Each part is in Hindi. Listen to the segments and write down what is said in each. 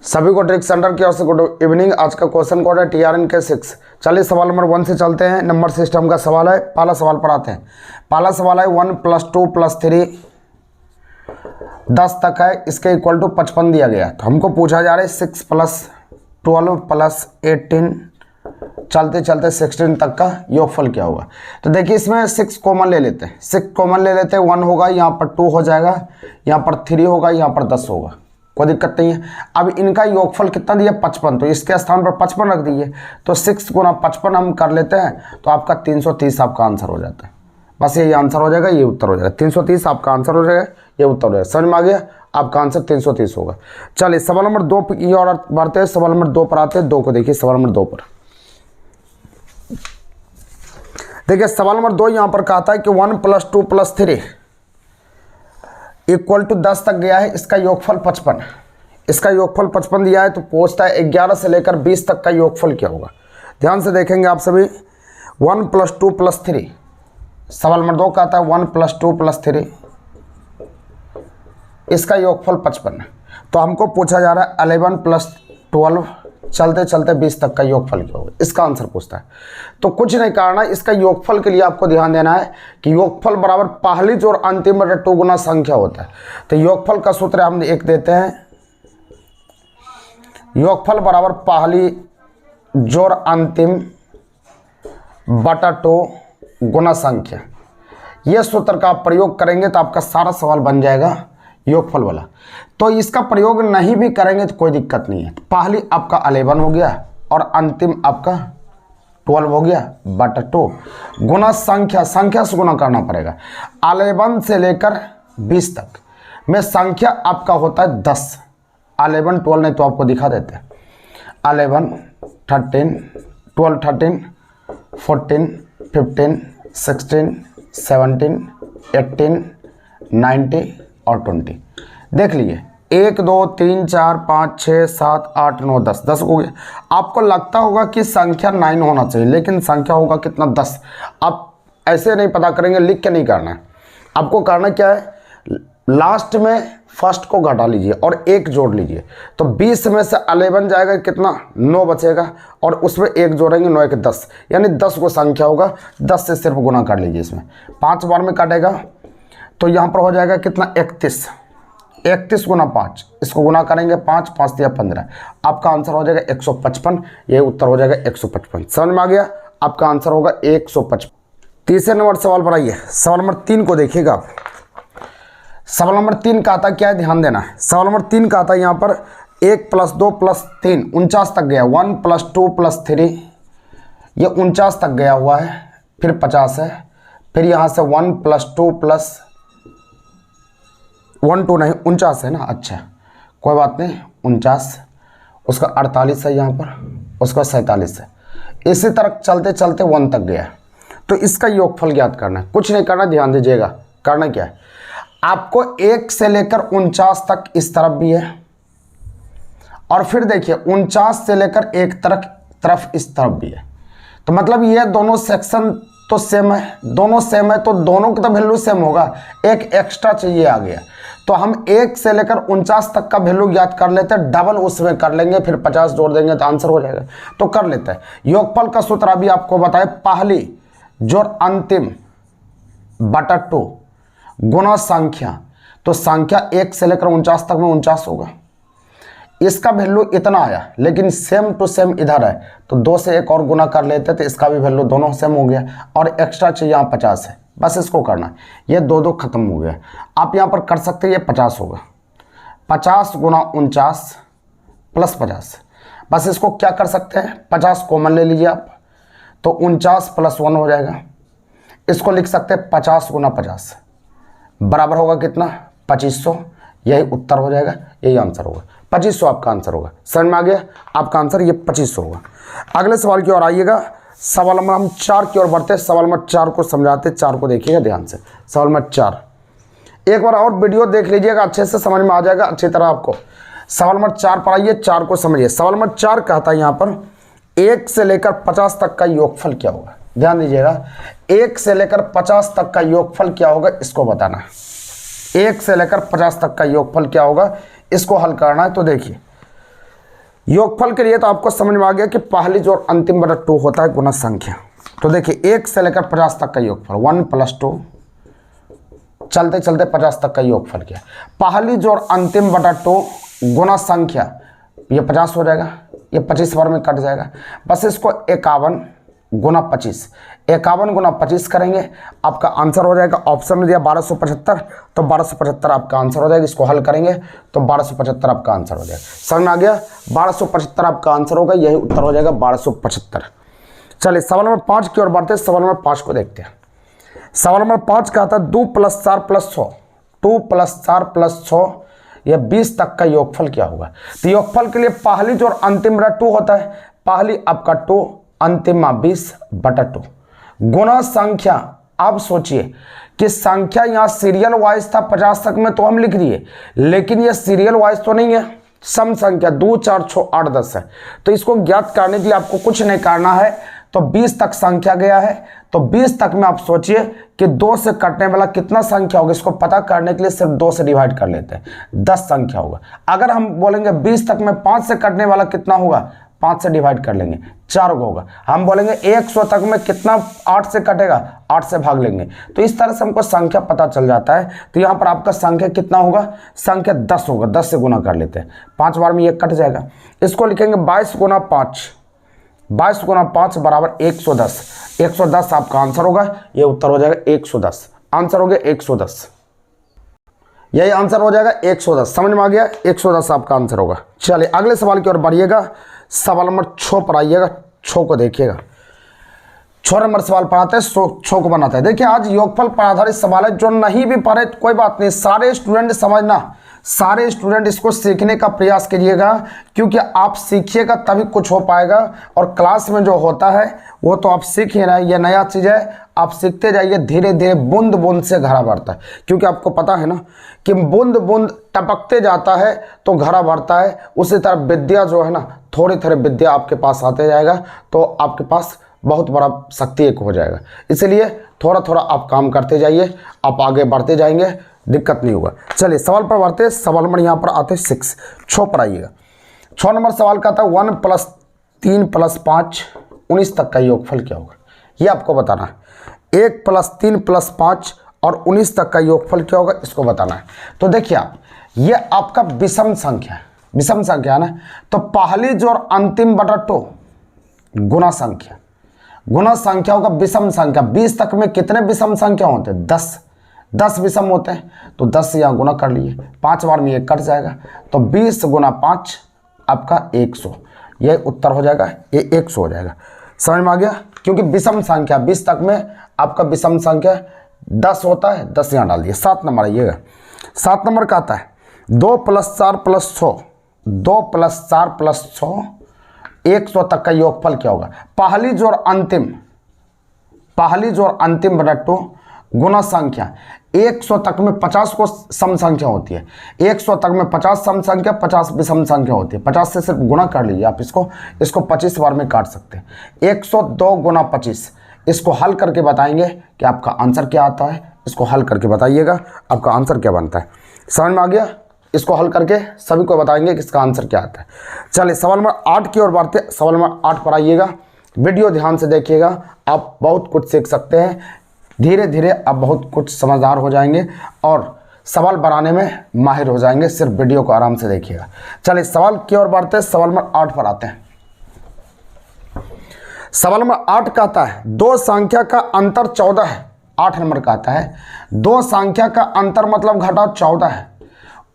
सभी को ट्रिक सेंटर की ओर से गुड इवनिंग। आज का क्वेश्चन कोड है TRN के 6। चलिए सवाल नंबर 1 से चलते हैं। नंबर सिस्टम का सवाल है। पहला सवाल पर आते हैं। पहला सवाल है 1 + 2 + 3 10 तक है, इसके इक्वल टू 55 दिया गया। तो हमको पूछा जा रहा है 6 + 12 + 18 चलते चलते 16 तक का योगफल क्या होगा। तो देखिए इसमें 6 कॉमन ले लेते हैं। 6 कॉमन ले लेते हैं, 1 होगा, यहाँ पर 2 हो जाएगा, यहाँ पर 3 होगा, यहाँ पर 10 होगा, कोई दिक्कत नहीं है। अब इनका योगफल कितना दिया 55, तो इसके स्थान पर 55 रख दीजिए। तो 6 × 55 हम कर लेते हैं, तो आपका 330 आपका आंसर हो जाता है। बस यही आंसर हो जाएगा, ये उत्तर हो जाएगा। 330 आपका आंसर हो जाएगा, ये उत्तर हो जाएगा। समझ में आ गया, आपका आंसर 330 होगा। चलिए सवाल नंबर 2 की ओर बढ़ते हैं। सवाल नंबर 2 पर आते हैं। 2 को देखिए। सवाल नंबर 2 पर देखिए, सवाल नंबर 2 यहाँ पर कहता है कि 1 + 2 + 3 इक्वल टू 10 तक गया है, इसका योगफल 55। इसका योगफल 55 दिया है, तो पूछता है 11 से लेकर 20 तक का योगफल क्या होगा। ध्यान से देखेंगे आप सभी। 1 + 2 + 3 सवाल नंबर 2 कहता है 1 + 2 + 3 इसका योगफल 55 है। तो हमको पूछा जा रहा है 11 + 12 चलते चलते 20 तक का योगफल क्या होगा, इसका आंसर पूछता है। तो कुछ नहीं करना, इसका योगफल के लिए आपको ध्यान देना है कि योगफल बराबर पहली जोड़ अंतिम बटे 2 गुना संख्या होता है। तो योगफल का सूत्र हम एक देते हैं, योगफल बराबर पहली जोड़ अंतिम बटा 2 गुना संख्या। यह सूत्र का आप प्रयोग करेंगे तो आपका सारा सवाल बन जाएगा योगफल वाला। तो इसका प्रयोग नहीं भी करेंगे तो कोई दिक्कत नहीं है। पहली आपका 11 हो गया और अंतिम आपका 12 हो गया बटा 2 गुना संख्या। संख्या से गुना करना पड़ेगा। 11 से लेकर 20 तक में संख्या आपका होता है 10। 11 12 नहीं तो आपको दिखा देते हैं। 11 13 12 13 14 15 16 17 18 19 और 20 देख लीजिए। 1 2 3 4 5 6 7 8 9 10 10 हो गया। आपको लगता होगा कि संख्या 9 होना चाहिए, लेकिन संख्या होगा कितना 10। आप ऐसे नहीं पता करेंगे, लिख के नहीं करना है। आपको करना क्या है, लास्ट में फर्स्ट को घटा लीजिए और 1 जोड़ लीजिए। तो 20 में से 11 जाएगा, कितना 9 बचेगा, और उसमें 1 जोड़ेंगे, 9 1 10, यानी 10 को संख्या होगा। 10 से सिर्फ गुना कर लीजिए। इसमें 5 बार में काटेगा तो यहाँ पर हो जाएगा कितना 31। 31 × 5 इसको गुना करेंगे 5 5 दिया 15, आपका आंसर हो जाएगा 155। ये उत्तर हो जाएगा 155। समझ में आ गया, आपका आंसर होगा 155। तीसरे नंबर सवाल पर आइए। सवाल नंबर 3 को देखिएगा आप। सवाल नंबर 3 का आता क्या है, ध्यान देना है। सवाल नंबर 3 का आता है यहाँ पर 1 + 2 + 3 49 तक गया। 1 + 2 + 3 ये 49 तक गया हुआ है, फिर 50 है, फिर यहाँ से 1 + 2 + 1 2 नहीं 49 है ना। अच्छा कोई बात नहीं, 49 उसका 48 है, यहाँ पर उसका 47 है। इसी तरह चलते चलते 1 तक गया। तो इसका योगफल ज्ञात करना है। कुछ नहीं करना, ध्यान दीजिएगा। करना क्या है, आपको 1 से लेकर 49 तक इस तरफ भी है, और फिर देखिए 49 से लेकर 1 तरफ इस तरफ भी है। तो मतलब ये दोनों सेक्शन तो सेम है, दोनों सेम है, तो दोनों का तो वैल्यू सेम होगा। एक एक्स्ट्रा चाहिए आ गया, तो हम 1 से लेकर 49 तक का वैल्यू ज्ञात कर लेते हैं, डबल उसमें कर लेंगे, फिर 50 जोड़ देंगे तो आंसर हो जाएगा। तो कर लेते हैं। योगफल का सूत्र अभी आपको बताए, पहली जोड़ अंतिम बटा 2 गुना संख्या। तो संख्या 1 से लेकर 49 तक में 49 होगा। इसका वैल्यू इतना आया, लेकिन सेम टू सेम इधर है, तो 2 से 1 और गुना कर लेते तो इसका भी वैल्यू दोनों सेम हो गया, और एक्स्ट्रा चाहिए यहाँ 50 है। बस इसको करना, ये 2 2 खत्म हो गया। आप यहाँ पर कर सकते हैं, ये 50 होगा। 50 × 49 + 50। बस इसको क्या कर सकते हैं, 50 कॉमन ले लीजिए आप, तो 49 + 1 हो जाएगा। इसको लिख सकते हैं 50 × 50 बराबर होगा कितना 2500। यही उत्तर हो जाएगा, यही आंसर होगा। 2500 आपका आंसर होगा। समझ में आ गया, आपका आंसर ये 2500 होगा। अगले सवाल की ओर आइएगा। सवाल नंबर हम 4 की ओर बढ़ते हैं। सवाल नंबर 4 को समझाते, 4 को देखिएगा ध्यान से। सवाल नंबर 4 एक बार और वीडियो देख लीजिएगा, अच्छे से समझ में आ जाएगा अच्छी तरह आपको। सवाल नंबर 4 पर आइए, 4 को समझिए। सवाल नंबर 4 कहता है यहाँ पर 1 से लेकर 50 तक का योगफल क्या होगा। ध्यान दीजिएगा, 1 से लेकर 50 तक का योगफल क्या होगा, इसको बताना है। 1 से लेकर 50 तक का योगफल क्या होगा, इसको हल करना है। तो देखिए योगफल के लिए तो आपको समझ में आ गया कि पहली जो अंतिम बटा 2 होता है गुना संख्या। तो देखिए 1 से लेकर 50 तक का योगफल 1 + 2, चलते चलते 50 तक का योगफल किया। पहली जो अंतिम बटा 2 गुना संख्या, ये 50 हो जाएगा, ये 25 बार में कट जाएगा। बस इसको 51 गुना 25, 51 गुना 25 करेंगे, आपका आंसर हो जाएगा। ऑप्शन में दिया 1275, तो 1275 आपका आंसर हो जाएगा। इसको हल करेंगे तो 1275 आपका आंसर हो जाएगा। समझ में आ गया? 1275 आपका आंसर होगा, यही उत्तर हो जाएगा 1275। चलिए सवाल नंबर 5 की ओर बढ़ते हैं। सवाल नंबर 5 को देखते हैं। सवाल नंबर 5 का था 2 + 4 + 6, 2 + 4 + 6, यह 20 तक का योगफल क्या होगा? तो योगफल के लिए पहली जो अंतिम बटा 2 होता है, पहली आपका 2, अंतिम 20/2 गुना संख्या। अब सोचिए कि संख्या यहाँ सीरियल वाइज था 50 तक में, तो हम लिख दिए, लेकिन ये सीरियल वाइज तो नहीं है, सम संख्या 2 4 6 8 10 है। तो इसको ज्ञात करने के लिए आपको कुछ नहीं करना है, तो 20 तक संख्या गया है, तो 20 तक में आप सोचिए कि 2 से कटने वाला कितना संख्या होगा। इसको पता करने के लिए सिर्फ 2 से डिवाइड कर लेते हैं, 10 संख्या होगा। अगर हम बोलेंगे 20 तक में 5 से कटने वाला कितना होगा, 5 से डिवाइड कर लेंगे, 4 होगा। हम बोलेंगे 100 तक में कितना 8 से कटेगा, 8 से भाग लेंगे। तो इस तरह से हमको संख्या पता चल जाता है। तो यहाँ पर आपका संख्या कितना होगा, संख्या 10 होगा, 10 से गुना कर लेते हैं, 5 बार में ये कट जाएगा। इसको लिखेंगे 22 गुना 5, 22 गुना 5 बराबर 110, 110 आपका आंसर होगा, ये उत्तर हो जाएगा 110, आंसर हो गया 110, यही आंसर हो जाएगा 110। समझ में आ गया? 110 आपका आंसर होगा। चलिए अगले सवाल की ओर बढ़िएगा। सवाल नंबर 6 पर आइएगा, 6 को देखिएगा। 6 नंबर सवाल पढ़ाते हैं, 6 को बनाते हैं। देखिए आज योगफल पर आधारित सवाल है, जो नहीं भी पढ़े कोई बात नहीं, सारे स्टूडेंट समझना, सारे स्टूडेंट इसको सीखने का प्रयास कीजिएगा, क्योंकि आप सीखिएगा तभी कुछ हो पाएगा। और क्लास में जो होता है वो तो आप सीख ही रहे हैं, ये नया चीज़ है, आप सीखते जाइए, धीरे धीरे बूंद बूंद से घड़ा भरता है। क्योंकि आपको पता है ना कि बूंद बूंद टपकते जाता है तो घड़ा भरता है, उसी तरह विद्या जो है ना, थोड़ी थोड़ी विद्या आपके पास आते जाएगा तो आपके पास बहुत बड़ा शक्ति एक हो जाएगा। इसलिए थोड़ा थोड़ा आप काम करते जाइए, आप आगे बढ़ते जाएंगे, दिक्कत नहीं होगा। चलिए सवाल पर बढ़ते हैं। सवाल नंबर यहाँ पर आते हैं 6 पर आइएगा। 6 नंबर सवाल का था 1 + 3 + 5 19 तक का योगफल क्या होगा, ये आपको बताना है। 1 + 3 + 5 और 19 तक का योगफल क्या होगा, इसको बताना है। तो देखिए आप, ये आपका विषम संख्या है, विषम संख्या है ना, तो पहली जो और अंतिम बटा 2 गुना संख्या, गुना संख्या होगा विषम संख्या। 20 तक में कितने विषम संख्या होते हैं, 10 विषम होते हैं, तो 10 से यहाँ गुना कर लिए, 5 बार में ये कट जाएगा, तो 20 गुना 5 आपका 100, ये उत्तर हो जाएगा, ये 100 हो जाएगा। समझ में आ गया? क्योंकि विषम संख्या 20 तक में आपका विषम संख्या 10 होता है, 10 यहाँ डाल दिए। 7 नंबर आइएगा। 7 नंबर का आता है 2 + 4 + 6, 2 + 4 + 6 100 तक का योगफल क्या होगा। पहली जो और अंतिम बटा 2 गुना संख्या, 100 तक में 50 को सम संख्या होती है, 100 तक में 50 सम संख्या, 50 विषम संख्या होती है। 50 से सिर्फ गुना कर लीजिए आप, इसको 25 बार में काट सकते हैं। 102 गुना 25, इसको हल करके बताएंगे कि आपका आंसर क्या आता है। इसको हल करके बताइएगा आपका आंसर क्या बनता है। समझ में आ गया? इसको हल करके सभी को बताएंगे कि इसका आंसर क्या आता है। चलिए सवाल नंबर 8 की ओर बढ़ते। सवाल नंबर 8 पर आइएगा, वीडियो ध्यान से देखिएगा, आप बहुत कुछ सीख सकते हैं। धीरे धीरे आप बहुत कुछ समझदार हो जाएंगे और सवाल बनाने में माहिर हो जाएंगे, सिर्फ वीडियो को आराम से देखिएगा। चलिए सवाल की ओर बढ़ते हैं, सवाल नंबर 8 पर आते हैं। सवाल नंबर 8 का आता है 2 संख्या का अंतर 14 है। 8 नंबर का आता है 2 संख्या का अंतर मतलब घटाव 14 है।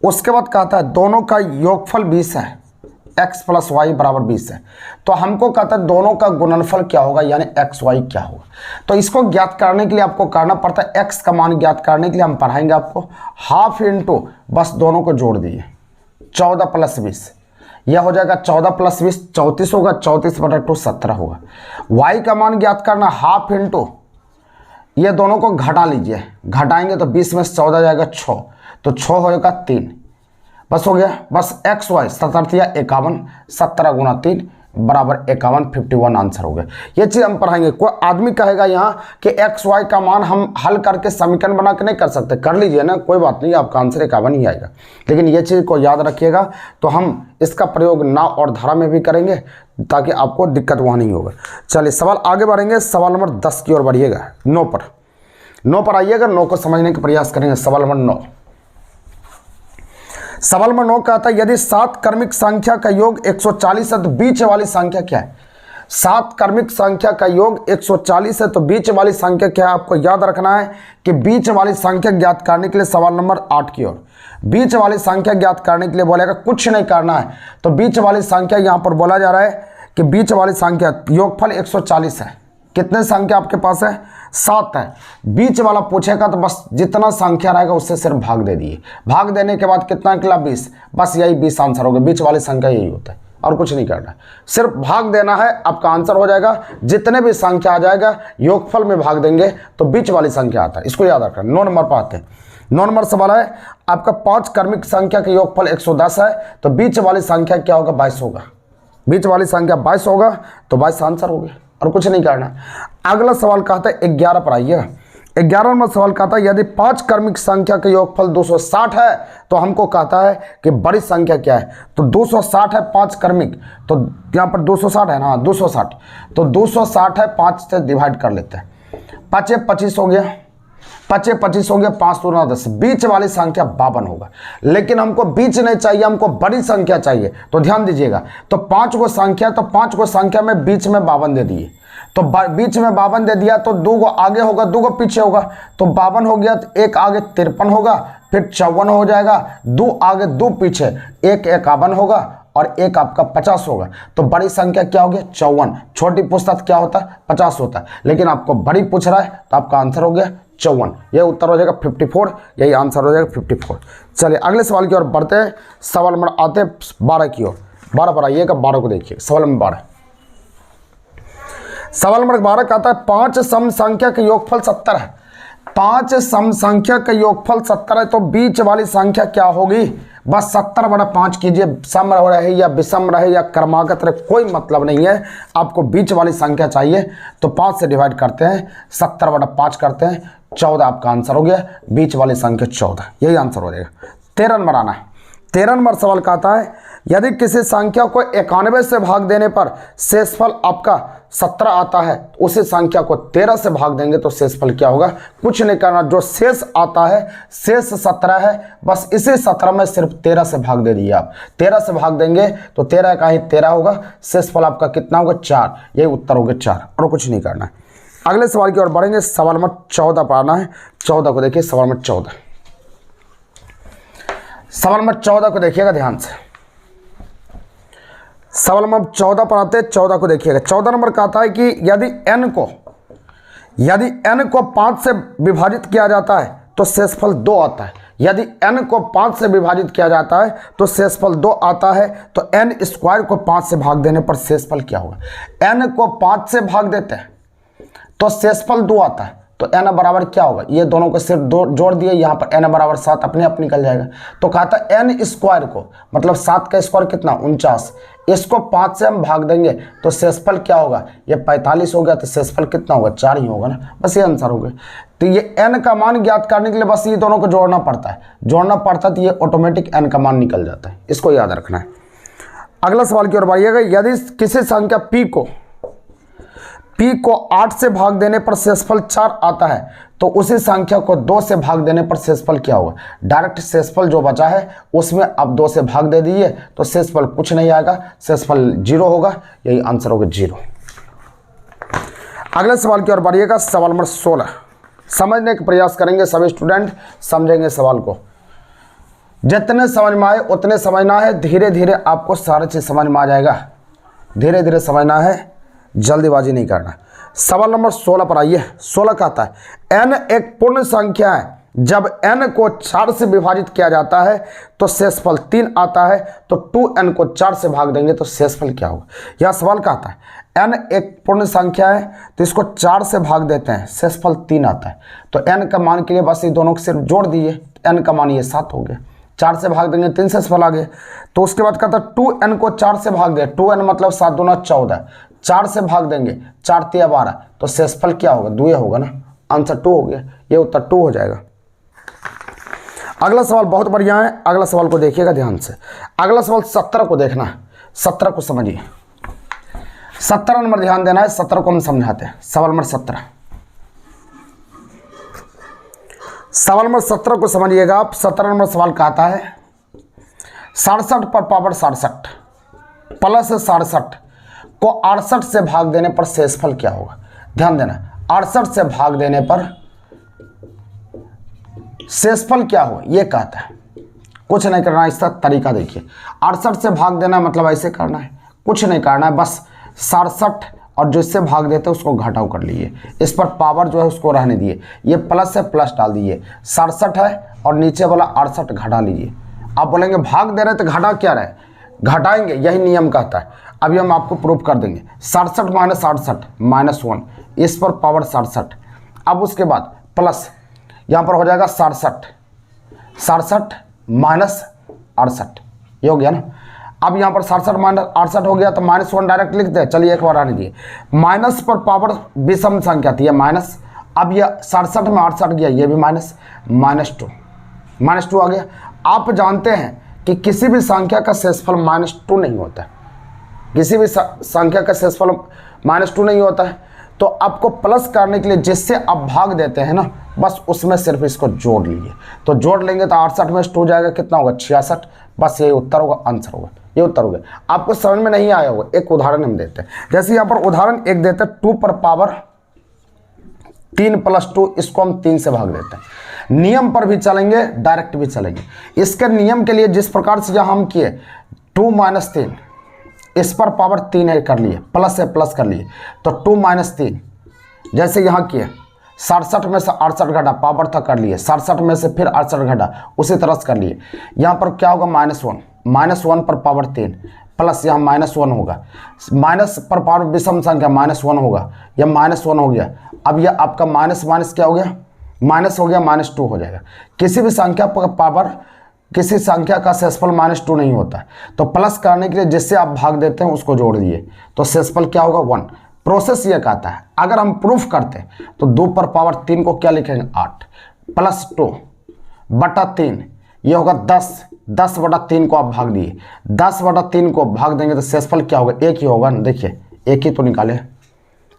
उसके बाद कहता है दोनों का योगफल 20 है, x + y = 20 है। तो हमको कहता है दोनों का गुणनफल क्या होगा, यानी x y क्या होगा। तो इसको ज्ञात करने के लिए आपको करना पड़ता है, x का मान ज्ञात करने के लिए हम पढ़ाएंगे आपको हाफ इंटू, बस दोनों को जोड़ दिए, 14 + 20, यह हो जाएगा 14 + 20 34 होगा, 34/2 17 होगा। y का मान ज्ञात करना हाफ इंटू, ये दोनों को घटा लीजिए, घटाएंगे तो 20 में से 14 जाएगा 6, तो 6 होगा 3, बस हो गया। बस x y 17 × 51, 17 × 3, बराबर 51, 51 आंसर हो गया। ये चीज़ हम पढ़ाएंगे। कोई आदमी कहेगा यहाँ कि एक्स वाई का मान हम हल करके समीकरण बना के नहीं कर सकते, कर लीजिए ना, कोई बात नहीं, आपका आंसर 51 ही आएगा। लेकिन ये चीज़ को याद रखिएगा। तो हम इसका प्रयोग नाव और धारा में भी करेंगे ताकि आपको दिक्कत वहाँ नहीं होगा। चलिए सवाल आगे बढ़ेंगे। सवाल नंबर 10 की ओर बढ़िएगा। 9 पर आइएगा, 9 को समझने का प्रयास करेंगे। सवाल नंबर 9। सवाल नंबर 9 कहता है यदि 7 क्रमिक संख्या का योग 140 है तो बीच वाली संख्या क्या है। 7 क्रमिक संख्या का योग 140 है तो बीच वाली संख्या क्या है। आपको याद रखना है कि बीच वाली संख्या ज्ञात करने के लिए सवाल नंबर 8 की ओर, बीच वाली संख्या ज्ञात करने के लिए बोलेगा, कुछ नहीं करना है। तो बीच वाली संख्या यहाँ पर बोला जा रहा है कि बीच वाली संख्या योगफल 140 है। कितने संख्या आपके पास है? 7 है। बीच वाला पूछेगा तो बस जितना संख्या रहेगा उससे सिर्फ भाग दे दिए। भाग देने के बाद कितना निकला? 20। बस यही 20 आंसर हो गया। बीच वाली संख्या यही होता है और कुछ नहीं करना, सिर्फ भाग देना है, आपका आंसर हो जाएगा। जितने भी संख्या आ जाएगा योगफल में भाग देंगे तो बीच वाली संख्या आता है, इसको याद रखना। 9 नंबर पर आते हैं। 9 नंबर सवाल है आपका 5 क्रमिक संख्या का योगफल 110 है तो बीच वाली संख्या क्या होगा? 22 होगा। बीच वाली संख्या 22 होगा तो 22 आंसर हो गया और कुछ नहीं करना। अगला सवाल कहता है 11 पर आइएगा। 11 नंबर सवाल कहता है यदि 5 क्रमिक संख्या का योगफल 260 है तो हमको कहता है कि बड़ी संख्या क्या है। तो 260 है 5 क्रमिक, तो यहाँ पर 260 है ना, 260। तो 260 है 5 से डिवाइड कर लेते हैं। 5 25 हो गया, 5 25 हो गया, 5 दूना 10। बीच वाली संख्या 52 होगा। लेकिन हमको बीच नहीं चाहिए, हमको बड़ी संख्या चाहिए। तो ध्यान दीजिएगा, तो 5 को संख्या, तो 5 को संख्या में बीच में 52 दे दिए। तो बीच में 52 दे दिया तो 2 को आगे होगा, 2 को पीछे होगा। तो 52 हो गया तो 1 आगे 53 होगा, फिर 54 हो जाएगा, 2 आगे 2 पीछे, 1 51 होगा और 1 आपका 50 होगा। तो बड़ी संख्या क्या होगी? 54। छोटी पूछता क्या होता है? 50 होता है। लेकिन आपको बड़ी पूछ रहा है तो आपका आंसर हो गया 54। यह उत्तर हो जाएगा 54, यही आंसर हो जाएगा 54। चलिए अगले सवाल की ओर बढ़ते हैं। सवाल नंबर आते हैं 12 की ओर। 12 पर आइएगा, 12 को देखिए। सवाल नंबर 12। सवाल नंबर 12 कहता है 5 सम संख्या का योगफल 70 है। 5 सम संख्या का योगफल 70 है तो बीच वाली संख्या क्या होगी? बस 70 बटा 5 कीजिए, सम रहे या विषम रहे या क्रमागत रहे, कोई मतलब नहीं है। आपको बीच वाली संख्या चाहिए तो 5 से डिवाइड करते हैं, 70 बटा 5 करते हैं, 14 आपका आंसर हो गया। बीच वाली संख्या 14, यही आंसर हो जाएगा। 13 नंबर आना है। 13 नंबर सवाल कहता है यदि किसी संख्या को 91 से भाग देने पर शेषफल आपका 17 आता है, उसी संख्या को 13 से भाग देंगे तो शेषफल क्या होगा? कुछ नहीं करना, जो शेष आता है, शेष 17 है, बस इसी 17 में सिर्फ 13 से भाग दे दिए आप। 13 से भाग देंगे तो 13 का ही 13 होगा। शेषफल आपका कितना होगा? 4। यही उत्तर होगा 4 और कुछ नहीं करना है। अगले सवाल की ओर बढ़ेंगे। सवाल नंबर 14 पर आना है। 14 को देखिए। सवाल नंबर 14। सवाल नंबर 14 को देखिएगा ध्यान से। सवाल नंबर 14 पर आते हैं। 14 को देखिएगा। 14 नंबर कहता है कि यदि n को 5 से विभाजित किया जाता है तो शेषफल 2 आता है। यदि n को 5 से विभाजित किया जाता है तो शेषफल 2 आता है। तो n स्क्वायर को 5 से भाग देने पर शेषफल क्या होगा? n को 5 से भाग देते हैं तो शेषफल 2 आता है। तो n बराबर क्या होगा? ये दोनों को सिर्फ जोड़ दिए, यहाँ पर n बराबर 7 अपने आप निकल जाएगा। तो कहता है n स्क्वायर को, मतलब 7 का स्क्वायर कितना? 49। इसको 5 से हम भाग देंगे तो शेषफल क्या होगा? ये 45 हो गया तो शेषफल कितना होगा? 4 ही होगा ना, बस ये आंसर हो गया। तो ये n का मान ज्ञात करने के लिए बस ये दोनों को जोड़ना पड़ता है, तो ये ऑटोमेटिक n का मान निकल जाता है। इसको याद रखना है। अगला सवाल की ओर बढ़िएगा। यदि किसी संख्या p को 8 से भाग देने पर शेषफल 4 आता है तो उसी संख्या को 2 से भाग देने पर शेषफल क्या होगा? डायरेक्ट शेषफल जो बचा है उसमें अब 2 से भाग दे दीजिए तो शेषफल कुछ नहीं आएगा, शेषफल 0 होगा। यही आंसर होगा 0। अगले सवाल की ओर बढ़िएगा। सवाल नंबर 16। समझने का प्रयास करेंगे, सभी स्टूडेंट समझेंगे सवाल को। जितने समझ में आए उतने समझना है, धीरे धीरे आपको सारी चीज समझ में आ जाएगा। धीरे धीरे समझना है, जल्दीबाजी नहीं करना। सवाल नंबर 16 पर आइए। 16 कहता है n एक पूर्ण संख्या है। जब n को 4 से विभाजित किया जाता है तो शेषफल 3 आता है। तो 2n को 4 से भाग देंगे तो शेषफल क्या होगा? यह सवाल कहता है n एक पूर्ण संख्या है तो इसको 4 से भाग देते हैं, शेषफल 3 आता है। तो n का मान के लिए बस ये दोनों को सिर्फ जोड़ दिए, n का मान ये 7 हो गया। 4 से भाग देंगे 3 शेषफल आ गए। तो उसके बाद कहता 2n को 4 से भाग दे, 2n मतलब 7 दूना 14, 4 से भाग देंगे 4 तिया 12, तो शेषफल क्या होगा, 2 होगा ना, आंसर 2 हो गया, ये उत्तर 2 हो जाएगा। अगला सवाल बहुत बढ़िया है, अगला सवाल को देखिएगा ध्यान से। अगला सवाल 17 को देखना है, 17 को समझिए, 17 नंबर ध्यान देना है, 17 को हम समझाते हैं। सवाल नंबर 17, सवाल नंबर 17 को समझिएगा आप। 17 नंबर सवाल कहता है 67 पर पावर 67 प्लस 67 को 68 से भाग देने पर शेषफल क्या होगा। ध्यान देना, 68 से भाग देने पर शेषफल क्या हो, ये कहता है। कुछ नहीं करना, इसका तरीका देखिए। 68 से भाग देना मतलब ऐसे करना है, कुछ नहीं करना है, बस 67 और जिससे भाग देते हैं उसको घटाव कर लीजिए, इस पर पावर जो है उसको रहने दिए, ये प्लस से प्लस डाल दीजिए, 67 है और नीचे वाला 68 घटा लीजिए। आप बोलेंगे भाग दे रहे तो घटा क्या रहे, घटाएंगे, यही नियम कहता है। अभी हम आपको प्रूफ कर देंगे। 67 माइनस 68 -1, इस पर पावर 67। अब उसके बाद प्लस यहाँ पर हो जाएगा 67 माइनस 68, ये हो गया ना। अब यहाँ पर 67 माइनस 68 हो गया तो -1 डायरेक्ट लिख दे, चलिए एक बार आने दिए। माइनस पर पावर विषम संख्या थी, ये माइनस, अब ये 67 में 68 गया, ये भी माइनस, -2 आ गया। आप जानते हैं कि किसी भी संख्या का शेषफल -2 नहीं होता है, किसी भी संख्या का शेषफल -2 नहीं होता है। तो आपको प्लस करने के लिए जिससे आप भाग देते हैं ना, बस उसमें सिर्फ इसको जोड़ लीजिए, तो जोड़ लेंगे तो 68 में 2 जाएगा, कितना होगा 66, बस ये उत्तर होगा, आंसर होगा, ये उत्तर हो गया। आपको समझ में नहीं आया होगा, एक उदाहरण हम देते हैं। जैसे यहाँ पर उदाहरण एक देते हैं, 2 पर पावर 3 प्लस 2, इसको हम 3 से भाग देते हैं। नियम पर भी चलेंगे, डायरेक्ट भी चलेंगे। इसके नियम के लिए जिस प्रकार से यहाँ हम किए 2 - 3, इस पर पावर 3 है कर लिए, प्लस से प्लस कर लिए, तो 2 - 3, जैसे यहाँ किए 67 में से 68 घटा, पावर था कर लिए, 67 में से फिर 68 घटा, उसी तरह से कर लिए। यहाँ पर क्या होगा -1 पर पावर 3 प्लस यहाँ -1 होगा, माइनस पर पावर विषम संख्या -1 होगा, यह -1 हो गया। अब यह आपका माइनस माइनस क्या हो गया, माइनस हो गया, -2 हो जाएगा। किसी भी संख्या पर पावर, किसी संख्या का शेषफल -2 नहीं होता है, तो प्लस करने के लिए जिससे आप भाग देते हैं उसको जोड़ दिए, तो शेषफल क्या होगा 1। प्रोसेस ये कहता है, अगर हम प्रूफ करते हैं तो 2 पर पावर 3 को क्या लिखेंगे 8 प्लस 2 बटा 3, ये होगा 10 बटा 3 को आप भाग दिए, 10 बटा 3 को भाग देंगे तो शेषफल क्या होगा, एक ही होगा। देखिए एक ही तो निकाले,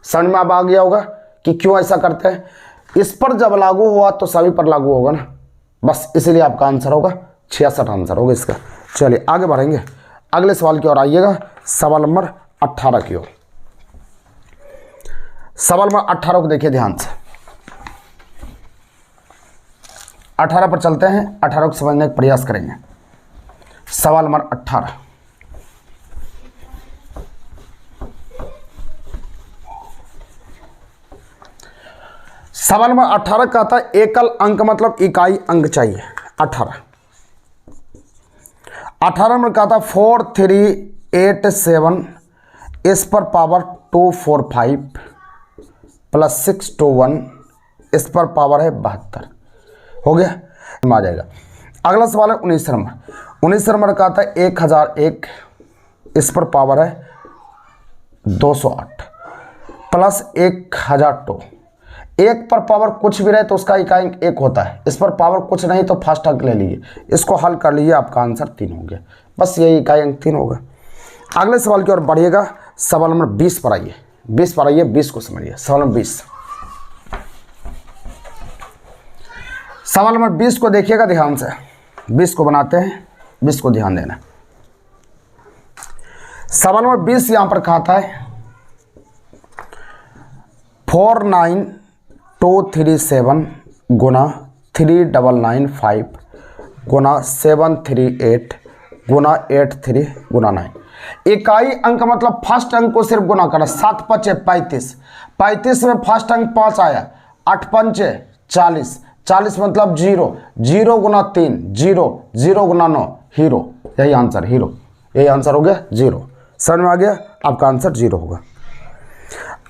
समझ में अब आ गया होगा कि क्यों ऐसा करते हैं। इस पर जब लागू हुआ तो सभी पर लागू होगा ना, बस इसीलिए आपका आंसर होगा 66 आंसर होगा इसका। चलिए आगे बढ़ेंगे, अगले सवाल की ओर आइएगा, सवाल नंबर 18 की ओर। सवाल नंबर 18 को देखिए ध्यान से, 18 पर चलते हैं, 18 को समझने का प्रयास करेंगे। सवाल नंबर 18, सवाल नंबर 18 कहता है एकल अंक मतलब इकाई अंक चाहिए। 18 में कहता है 4387, इस पर पावर 245 प्लस 621, इस पर पावर है 72, हो गया, आ जाएगा। अगला सवाल है 19 नंबर। 19 नंबर कहता है 1001, इस पर पावर है 208 प्लस 1002, एक पर पावर कुछ भी रहे तो उसका इकाई अंक 1 होता है, इस पर पावर कुछ नहीं तो फर्स्ट अंक ले लीजिए, इसको हल कर लीजिए, आपका आंसर 3 हो गया, बस यही इकाई अंक 3 होगा। अगले सवाल की ओर बढ़िएगा, सवाल नंबर 20 पर आइए, 20 पर आइए, 20 को समझिए। सवाल नंबर 20, सवाल नंबर 20 को देखिएगा ध्यान से, 20 को बनाते हैं, 20 को ध्यान देना। सवाल नंबर 20 यहां पर कहता है 49237 गुना 3995 गुना 738 गुना 83 गुना 9। इकाई अंक मतलब फर्स्ट अंक को सिर्फ गुना करना, 7 × 5 = 35, 35 में फर्स्ट अंक 5 आया, 8 × 5 = 40, 40 मतलब 0, 0 गुना 3 0, 0 गुना 9 हीरो, यही आंसर, हीरो, यही आंसर हो गया 0। समझ में आ गया, आपका आंसर 0 होगा।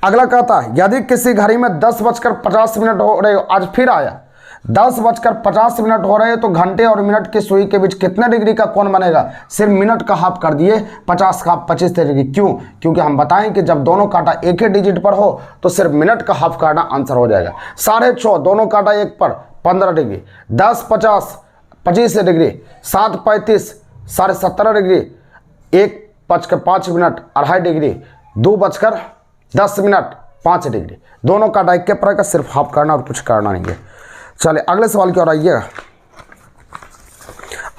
अगला कहता है यदि किसी घड़ी में 10:50 हो रहे आज फिर आया, 10:50 हो रहे हैं तो घंटे और मिनट की सुई के बीच कितने डिग्री का कोण बनेगा? सिर्फ मिनट का हाफ कर दिए, 50 का 25 डिग्री। क्यों? क्योंकि हम बताएं कि जब दोनों कांटा एक ही डिजिट पर हो तो सिर्फ मिनट का हाफ करना आंसर हो जाएगा। 6.5 दोनों कांटा एक पर 15 degree, 10:50 25 degree, 7:35 17.5 degree, 1:05 2.5 degree, 2:10 5 degree. दोनों कांटा एक के पर का सिर्फ हाफ करना और कुछ करना नहीं है। चलिए अगले सवाल की ओर आइएगा।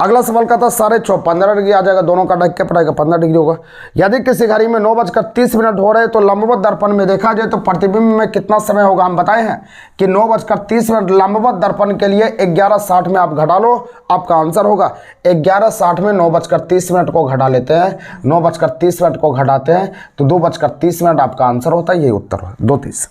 अगला सवाल का था 6.5 15 डिग्री आ जाएगा, दोनों का ढक के पड़ेगा 15 डिग्री होगा। यदि किसी घड़ी में 9:30 हो रहे हैं तो लंबवत दर्पण में देखा जाए तो प्रतिबिंब में कितना समय होगा? हम बताए हैं कि 9:30 लंबवत दर्पण के लिए 11:60 में आप घटा लो, आपका आंसर होगा 11:60 में 9:30 को घटा लेते हैं, 9:30 को घटाते हैं तो 2:30 आपका आंसर होता है, यही उत्तर है 2:30।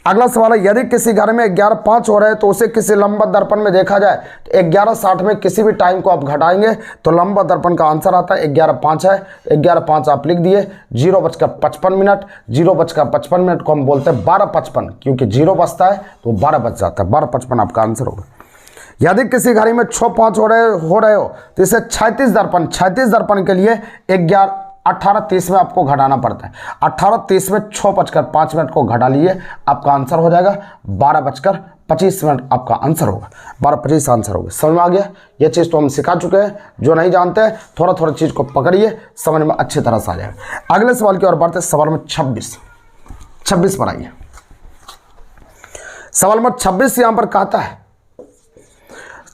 अगला सवाल है, यदि किसी घर में 11:05 हो रहे हैं तो उसे किसी लंबवत दर्पण में देखा जाए तो 11:60 में किसी भी टाइम को आप घटाएंगे तो लंबवत दर्पण का आंसर आता है 11:05 है। 11:05 आप लिख दिए, 0:55, 0:55 को हम बोलते हैं 12:55, क्योंकि 0 बचता है तो 12 बच जाता है, 12:55 आपका आंसर होगा। यदि किसी घड़ी में 6:05 हो रहे हो तो इसे 36 दर्पण के लिए 18:30 में आपको घटाना पड़ता है। 18:30 में 6:05 को घटा लिए, आपका आंसर हो जाएगा 12:25 आपका आंसर होगा, 12:25 आंसर होगा। समझ में आ गया? ये चीज़ तो हम सिखा चुके हैं, जो नहीं जानते हैं थोड़ा थोड़ा चीज़ को पकड़िए, समझ में अच्छी तरह से आ जाएगा। अगले सवाल की ओर बढ़ते, सवाल नंबर 26 पर आइए। सवाल नंबर 26 यहां पर कहता है,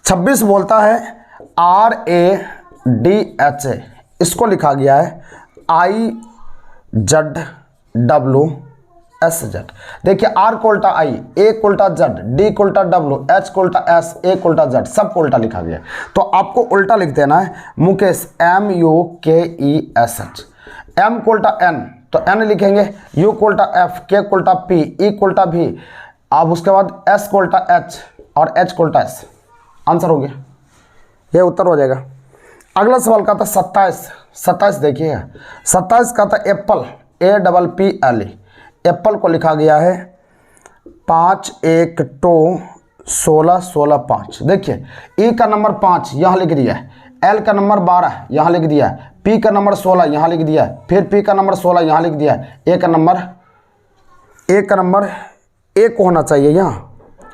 26 बोलता है RADHA, इसको लिखा गया है IZWSZ। देखिए R को उल्टा I, A को उल्टा Z, D को उल्टा W, H को उल्टा S, A को उल्टा Z, सब को उल्टा लिखा गया है। तो आपको उल्टा लिख देना है मुकेश, MUKESH। M को उल्टा N तो N लिखेंगे, U को उल्टा F, K को उल्टा P, E को उल्टा V, अब उसके बाद S को उल्टा H और H को उल्टा S। आंसर हो गया, ये उत्तर हो जाएगा। अगला सवाल का था 27 देखिएगा। 27 का था एप्पल, APPLE, एप्पल को लिखा गया है 5 1 2 16 16 5। देखिए E का नंबर 5 यहाँ लिख दिया है, L का नंबर 12 यहाँ लिख दिया है, P का नंबर 16 यहाँ लिख दिया है, फिर P का नंबर 16 यहाँ लिख दिया है, A का नंबर 1 होना चाहिए यहाँ,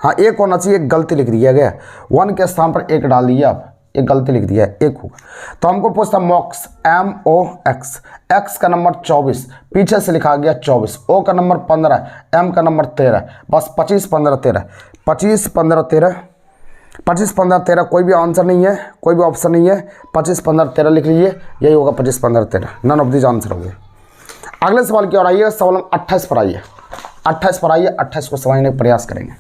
हाँ 1 होना चाहिए, एक गलती लिख दिया गया, 1 के स्थान पर 1 डाल दिया, आप एक गलती लिख दिया है, 1 होगा। तो हमको पूछता MOX, MOX, X का नंबर 24, पीछे से लिखा गया 24, O का नंबर 15, M का नंबर 13, बस 25 15 13, 25 15 13, 25 15 13, कोई भी आंसर नहीं है, कोई भी ऑप्शन नहीं है, 25 15 13 लिख लीजिए, यही होगा 25 15 13, नन ऑफ दिस आंसर हो गया। अगले सवाल की ओर आइए, सवाल 28 पर आइए। 28 पर आइए, 28 को समझने का प्रयास करेंगे।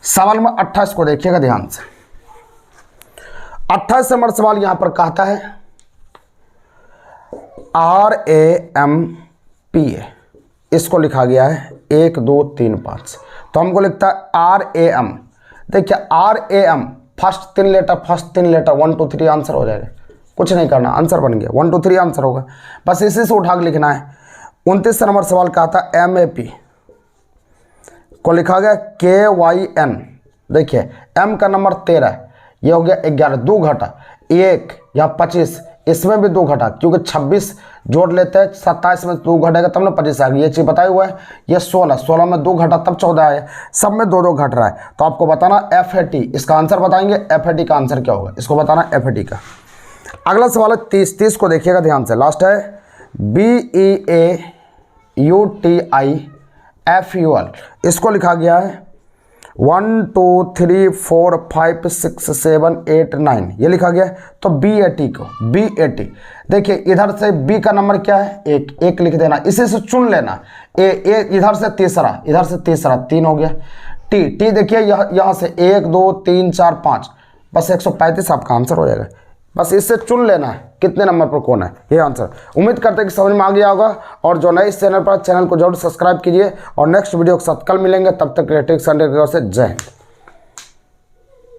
सवाल में 28 को देखिएगा ध्यान से। 28 नंबर सवाल यहां पर कहता है RAMPA, इसको लिखा गया है 1 2 3 5, तो हमको लिखता है RAM। देखिए RAM फर्स्ट 3 लेटर 1 2 3 आंसर हो जाएगा, कुछ नहीं करना, आंसर बन गया, 1 2 3 आंसर होगा, बस इसी से उठा के लिखना है। 29 नंबर सवाल कहता है MAP को लिखा गया KYN। देखिए M का नंबर 13, ये हो गया 11, 2 घटा 1 या 25, इसमें भी 2 घटा, क्योंकि 26 जोड़ लेते हैं, 27 में 2 घटेगा तब ना 25 आ गया, ये चीज़ बताया हुआ है। ये 16 में 2 घटा तब 14 आया, सब में 2 2 घट रहा है। तो आपको बताना FAT, इसका आंसर बताएंगे, FAT का आंसर क्या होगा, इसको बताना FAT का। अगला सवाल है 30 को देखिएगा ध्यान से, लास्ट है BEAUTIFUL, इसको लिखा गया है 1 2 3 4 5 6 7 8 9, ये लिखा गया है। तो BAT को BAT, देखिए इधर से B का नंबर क्या है, 1 लिख देना, इसी से चुन लेना, इधर से तीसरा 3 हो गया। T देखिए यहाँ से 1 2 3 4 5, बस 135 आपका आंसर हो जाएगा, बस इससे चुन लेना है कितने नंबर पर कौन है, ये आंसर। उम्मीद करते हैं कि समझ में आ गया होगा, और जो नए इस चैनल पर, चैनल को जरूर सब्सक्राइब कीजिए, और नेक्स्ट वीडियो के साथ कल मिलेंगे, तब तक क्रिएटिव संडे की ओर से जय हिंद।